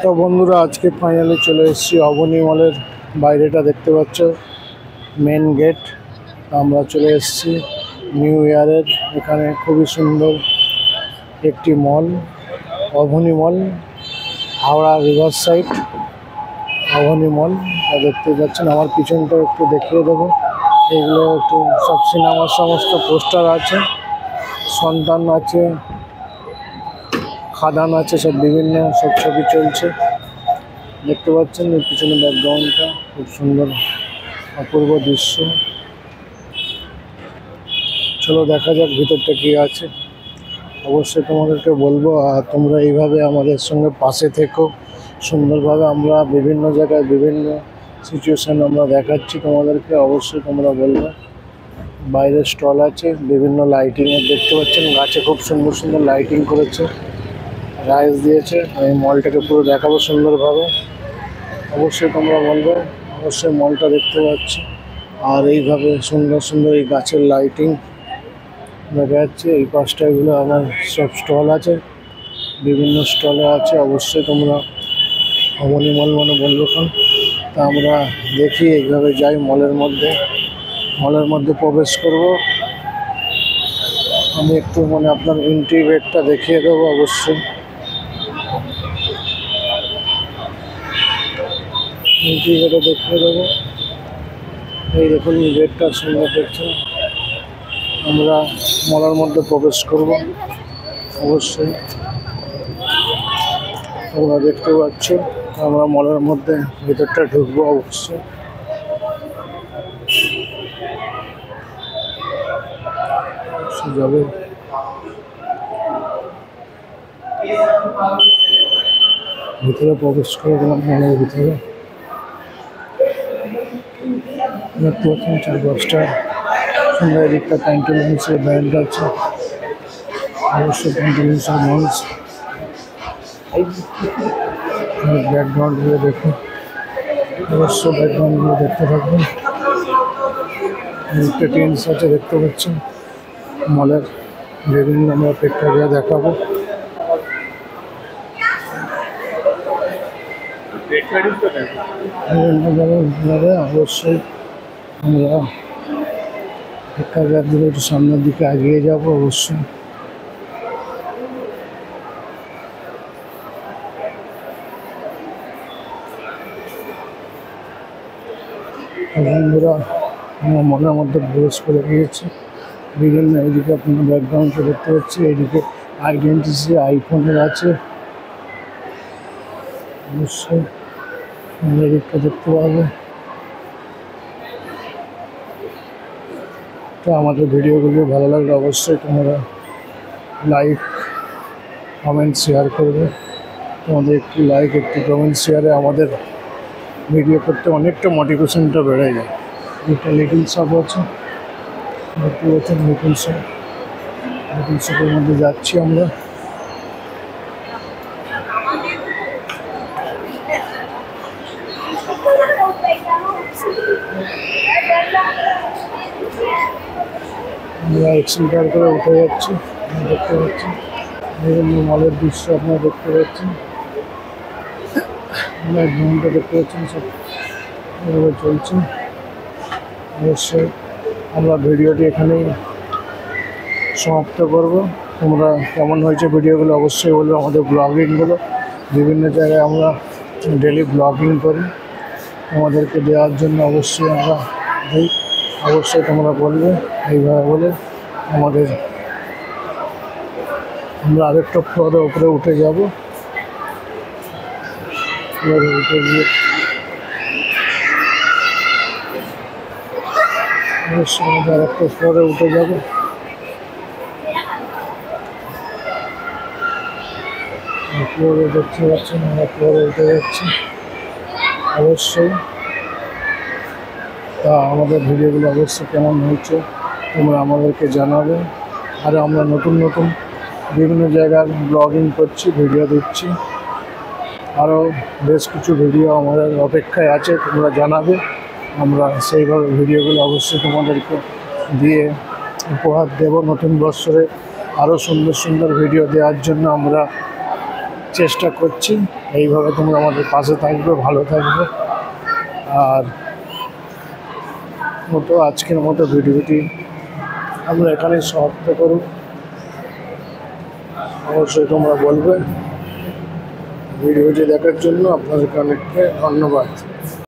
তো বন্ধুরা আজকে ফাইনালি চলে এসেছি অবনী মলের বাইরেটা দেখতে পাচ্ছ, মেন গেট। আমরা চলে এসেছি নিউ ইয়ারের এখানে খুবই সুন্দর একটি মল, অবনী মল, হাওড়া রিভার সাইড অবনী মল। দেখতে পাচ্ছেন, আমার পিছনটা একটু দেখিয়ে দেবো। এগুলো একটু সব সিনেমার সমস্ত পোস্টার আছে, সন্তান আছে, খাদান আছে, সব বিভিন্ন সব ছবি চলছে। দেখতে পাচ্ছেন এর পিছনে ব্যাকগ্রাউন্ডটা খুব সুন্দর, অপূর্ব দৃশ্য। চলো দেখা যাক ভিতরটা কি আছে। অবশ্যই তোমাদেরকে বলবো, আর তোমরা এইভাবে আমাদের সঙ্গে পাশে থেকো। সুন্দরভাবে আমরা বিভিন্ন জায়গায় বিভিন্ন সিচুয়েশান আমরা দেখাচ্ছি তোমাদেরকে, অবশ্যই তোমরা বলবে। বাইরে স্টল আছে, বিভিন্ন লাইটিংয়ের দেখতে পাচ্ছেন, গাছে খুব সুন্দর সুন্দর লাইটিং করেছে, রাইস দিয়েছে। এই মলটাকে পুরো দেখাবো সুন্দরভাবে, অবশ্যই তোমরা বলবে। অবশ্যই মলটা দেখতে পাচ্ছি, আর এইভাবে সুন্দর সুন্দর এই গাছের লাইটিং দেখা যাচ্ছে। এই পাশটা এগুলো আমার সব স্টল আছে, বিভিন্ন স্টলে আছে। অবশ্যই তোমরা অবনী মল মানে বলবো কেন, তা আমরা দেখি এইভাবে যাই মলের মধ্যে প্রবেশ করব। আমি একটু আপনার এন্ট্রি গেটটা দেখিয়ে দেবো। অবশ্যই এন্ট্রি গেটে দেখিয়ে দেবো। এই দেখুন গেটটা সুন্দর দেখছেন। আমরা মলের মধ্যে প্রবেশ করব। অবশ্যই তোমরা দেখতে পাচ্ছ, আমরা মলের মধ্যে ভিতরটা ঢুকবো। অবশ্যই যাবে, ভিতরে প্রবেশ করে গেলাম মলের ভিতরে। দেখতে পাচ্ছেন 4-5টা সুন্দর দিকটা প্যান্টালুন্সের ব্র্যান্ড আছে। অবশ্যই প্যান্টালুন্সের মলস। ব্যাকগ্রাউন্ডগুলো দেখুন, অবশ্যই ব্যাকগ্রাউন্ডগুলো দেখতে থাকবেন। টেন্স আছে দেখতে পাচ্ছেন মলের, বিভিন্ন আমরা প্রেক্ষাগৃহ দেখাবো। অবশ্যই আমরা প্রেক্ষাগৃহগুলো একটু সামনের দিকে এগিয়ে যাব। অবশ্যই বন্ধুরা আমরা মলের মধ্যে প্রবেশ করে গিয়েছি। বিভিন্ন এইদিকে আপনার ব্যাকগ্রাউন্ডে দেখতে পাচ্ছি, এইদিকে আইডেন্টিটি আইফোনের আছে। অবশ্যই এদিকটা দেখতে পাবে। তো আমাদের ভিডিওগুলো ভালো লাগলে অবশ্যই তোমরা লাইক কমেন্ট শেয়ার করবে। তোমাদের একটি লাইক একটি কমেন্ট শেয়ারে আমাদের ভিডিও করতে অনেকটা মোটিভেশনটা বেড়ে যায়। একটা লিটল শপ আছে, দেখতে পাচ্ছেন লিটল শপের মধ্যে যাচ্ছি আমরা। আমরা এক্সিলেটার করে উঠে যাচ্ছি, দেখতে পাচ্ছি বিভিন্ন মলের দৃশ্য আপনারা দেখতে পাচ্ছেন। ঘুমটা দেখতে পাচ্ছেন, সব এভাবে চলছে। অবশ্যই আমরা ভিডিওটি এখানেই সমাপ্ত করব। তোমরা কেমন হয়েছে ভিডিওগুলো অবশ্যই বলবে। আমাদের ব্লগিংগুলো বিভিন্ন জায়গায় আমরা ডেলি ব্লগিং করি, তোমাদেরকে দেওয়ার জন্য অবশ্যই আমরা দিই। অবশ্যই তোমরা বলবে এইভাবে বলে আমরা আরেকটা ফ্লোরের উপরে উঠে যাব। উঠে গিয়ে অবশ্যই আমাদের আরেকটা ফ্লোরে উঠে যাব। ফ্লোরে দেখতে পাচ্ছেন, আমরা ফ্লোরে উঠে যাচ্ছি। অবশ্যই তা আমাদের ভিডিওগুলো অবশ্যই কেমন হয়েছে তোমরা আমাদেরকে জানাবে। আর আমরা নতুন বিভিন্ন জায়গায় ব্লগিং করছি, ভিডিও দিচ্ছি। আরও বেশ কিছু ভিডিও আমাদের অপেক্ষায় আছে, তোমরা জানাবে। আমরা সেইভাবে ভিডিওগুলো অবশ্যই তোমাদেরকে দিয়ে উপহার দেব। নতুন বছরে আরও সুন্দর সুন্দর ভিডিও দেওয়ার জন্য আমরা চেষ্টা করছি। এইভাবে তোমরা আমাদের পাশে থাকবে, ভালো থাকবে। আর আজকের মতো ভিডিওটি আমরা এখানে সমাপ্ত করব। অবশ্যই তোমরা বলবে। ভিডিওটি দেখার জন্য আপনাদেরকে অনেক ধন্যবাদ।